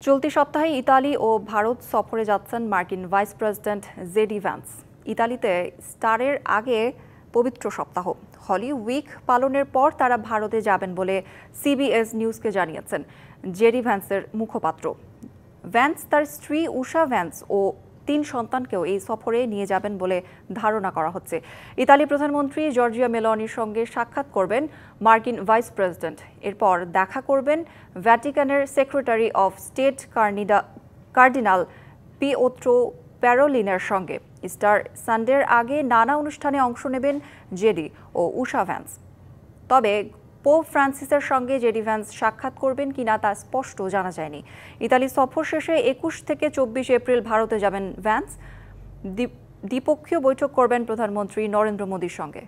চলতি সপ্তাহে ইতালি ও ভারত সফরে যাচ্ছেন মার্কিন ভাইস প্রেসিডেন্ট জেডি ভ্যান্স। ইতালিতে স্টারের আগে পবিত্র সপ্তাহ হলি উইক পালনের পর তারা ভারতে যাবেন বলে সিবিএস নিউজকে জানিয়েছেন জেডি ভ্যান্সের মুখপাত্র। ভ্যান্স তার স্ত্রী উষা ভ্যান্স ও 3 সন্তানকেও এই সফরে নিয়ে যাবেন বলে ধারণা করা হচ্ছে। ইতালি প্রধানমন্ত্রী জর্জিয়া মেলোনির সঙ্গে সাক্ষাৎ করবেন মার্কিন ভাইস প্রেসিডেন্ট। এরপর দেখা করবেন ভ্যাটিকানের secretary of state cardinal Pietro প্যারোলিনের সঙ্গে। ইস্টার সানডের আগে নানা অনুষ্ঠানে অংশ নেবেন জেডি ও উষা ভ্যান্স। তবে পোপ ফ্রান্সিসের সঙ্গে জেডি ভ্যান্স সাক্ষাৎ করবেন কিনা তা স্পষ্ট জানা যায়নি। ইতালি সফর শেষে 21 থেকে 24 এপ্রিল ভারতে যাবেন ভ্যান্স। দ্বিপক্ষীয় বৈঠক করবেন প্রধানমন্ত্রী নরেন্দ্র মোদীর সঙ্গে।